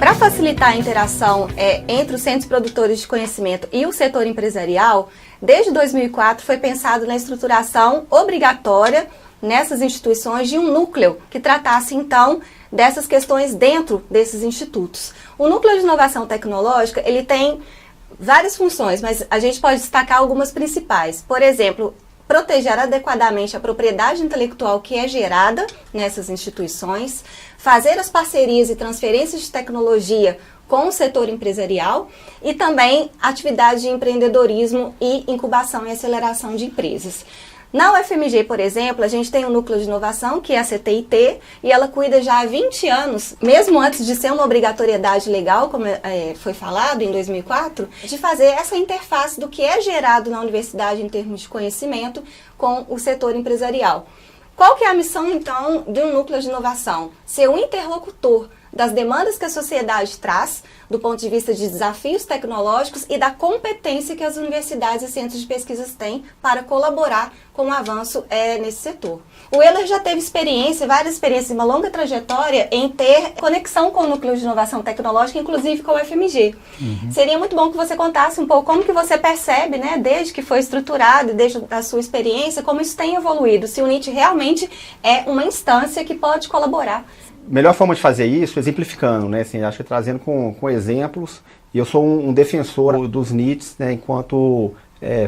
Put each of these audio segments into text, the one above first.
Para facilitar a interação entre os centros produtores de conhecimento e o setor empresarial, desde 2004 foi pensado na estruturação obrigatória nessas instituições de um núcleo que tratasse, então, dessas questões dentro desses institutos. O Núcleo de Inovação Tecnológica, ele tem várias funções, mas a gente pode destacar algumas principais. Por exemplo, proteger adequadamente a propriedade intelectual que é gerada nessas instituições, fazer as parcerias e transferências de tecnologia com o setor empresarial e também atividade de empreendedorismo e incubação e aceleração de empresas. Na UFMG, por exemplo, a gente tem um núcleo de inovação, que é a CTIT, e ela cuida já há 20 anos, mesmo antes de ser uma obrigatoriedade legal, como foi falado em 2004, de fazer essa interface do que é gerado na universidade em termos de conhecimento com o setor empresarial. Qual que é a missão, então, de um núcleo de inovação? Ser um interlocutor das demandas que a sociedade traz, do ponto de vista de desafios tecnológicos e da competência que as universidades e centros de pesquisas têm para colaborar com o avanço nesse setor. O Euler já teve várias experiências, uma longa trajetória em ter conexão com o Núcleo de Inovação Tecnológica, inclusive com o UFMG. Seria muito bom que você contasse um pouco como que você percebe, né, desde que foi estruturado, desde a sua experiência, como isso tem evoluído, se o NIT realmente é uma instância que pode colaborar. Melhor forma de fazer isso, exemplificando, né? Assim, acho que trazendo com exemplos. E eu sou um defensor dos NITs, né, enquanto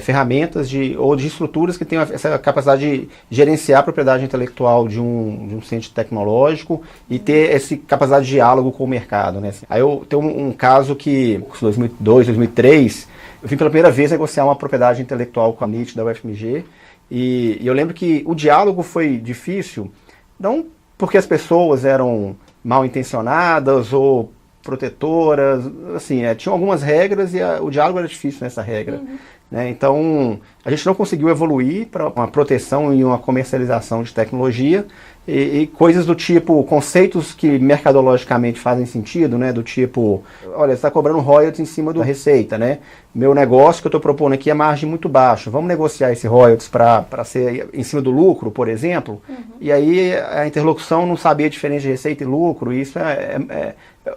ferramentas ou de estruturas que tenham essa capacidade de gerenciar a propriedade intelectual de um centro tecnológico e ter essa capacidade de diálogo com o mercado, né? Assim, aí eu tenho um caso que, em 2002, 2003, eu vim pela primeira vez negociar uma propriedade intelectual com a NIT da UFMG. E eu lembro que o diálogo foi difícil, não porque as pessoas eram mal intencionadas ou protetoras, assim, tinham algumas regras e o diálogo era difícil nessa regra. Né? Então, a gente não conseguiu evoluir para uma proteção e uma comercialização de tecnologia e coisas do tipo, conceitos que mercadologicamente fazem sentido, né? Do tipo, olha, você está cobrando royalties em cima da receita, né? Meu negócio que eu estou propondo aqui é margem muito baixa, vamos negociar esse royalties para ser em cima do lucro, por exemplo? E aí a interlocução não sabia a diferença de receita e lucro, e isso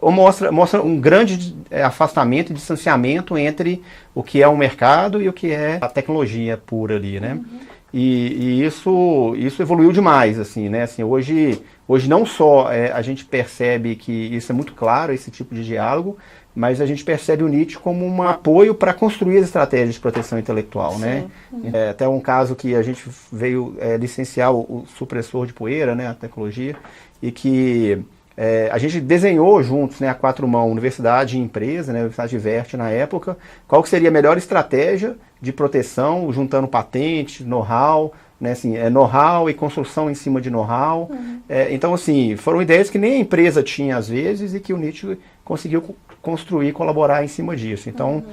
mostra um grande afastamento e distanciamento entre o que é o mercado e o que é a tecnologia pura ali, né? E isso evoluiu demais, assim, né? Assim, hoje não só a gente percebe que isso é muito claro, esse tipo de diálogo, mas a gente percebe o NIT como um apoio para construir as estratégias de proteção intelectual, né? Até um caso que a gente veio licenciar o supressor de poeira, né, a tecnologia, e que a gente desenhou juntos, né, a quatro mãos, universidade e empresa, né, a Universidade de Verte na época, qual que seria a melhor estratégia de proteção, juntando patente, know-how, né, assim, know-how e construção em cima de know-how. Então, assim, foram ideias que nem a empresa tinha às vezes e que o NIT conseguiu construir, colaborar em cima disso. Então,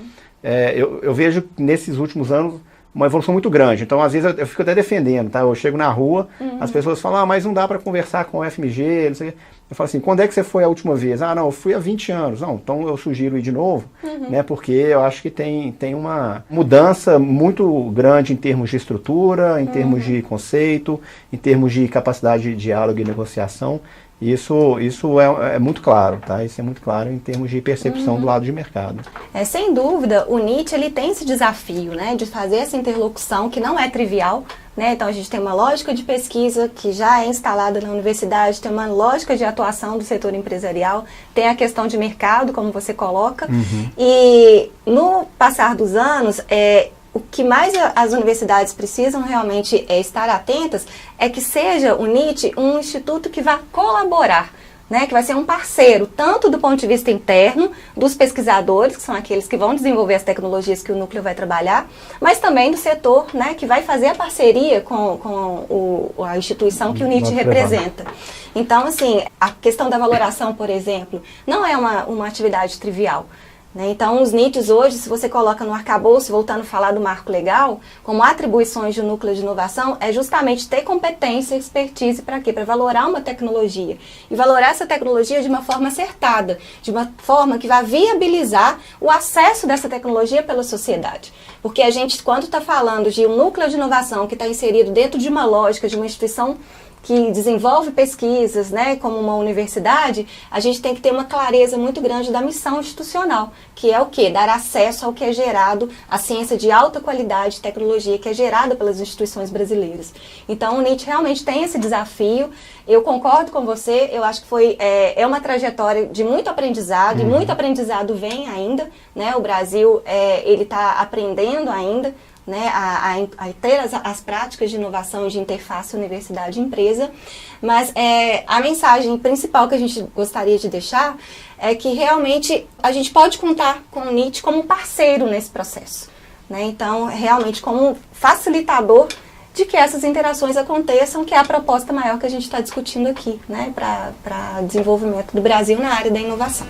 eu vejo nesses últimos anos uma evolução muito grande. Então, às vezes, eu fico até defendendo, tá? Eu chego na rua, as pessoas falam, mas não dá para conversar com o FMG, não sei o quê. Eu falo assim, quando é que você foi a última vez? Não, eu fui há 20 anos. Não, então eu sugiro ir de novo, né? Porque eu acho que tem uma mudança muito grande em termos de estrutura, em termos de conceito, em termos de capacidade de diálogo e negociação. Isso é muito claro, tá? Isso é muito claro em termos de percepção do lado de mercado. Sem dúvida, o NIT ele tem esse desafio, né, de fazer essa interlocução que não é trivial, né? Então a gente tem uma lógica de pesquisa que já é instalada na universidade, tem uma lógica de atuação do setor empresarial, tem a questão de mercado, como você coloca, e no passar dos anos, o que mais as universidades precisam realmente estar atentas é que seja o NIT um instituto que vá colaborar, né, que vai ser um parceiro, tanto do ponto de vista interno, dos pesquisadores, que são aqueles que vão desenvolver as tecnologias que o núcleo vai trabalhar, mas também do setor, né, que vai fazer a parceria com a instituição que o NIT representa. Então, assim, a questão da valoração, por exemplo, não é uma atividade trivial. Então, os NITs hoje, se você coloca no arcabouço, voltando a falar do marco legal, como atribuições de um núcleo de inovação, é justamente ter competência e expertise para quê? Para valorar uma tecnologia. E valorar essa tecnologia de uma forma acertada, de uma forma que vai viabilizar o acesso dessa tecnologia pela sociedade. Porque a gente, quando está falando de um núcleo de inovação que está inserido dentro de uma lógica, de uma instituição que desenvolve pesquisas, né, como uma universidade, a gente tem que ter uma clareza muito grande da missão institucional, que é o quê? Dar acesso ao que é gerado, a ciência de alta qualidade, tecnologia que é gerada pelas instituições brasileiras. Então, o NIT realmente tem esse desafio. Eu concordo com você, eu acho que é uma trajetória de muito aprendizado, e muito aprendizado vem ainda, né? O Brasil, ele está aprendendo ainda, né, a ter as práticas de inovação e de interface universidade-empresa, mas a mensagem principal que a gente gostaria de deixar é que realmente a gente pode contar com o NIT como um parceiro nesse processo, né? Então, realmente como um facilitador de que essas interações aconteçam, que é a proposta maior que a gente está discutindo aqui, né, para desenvolvimento do Brasil na área da inovação.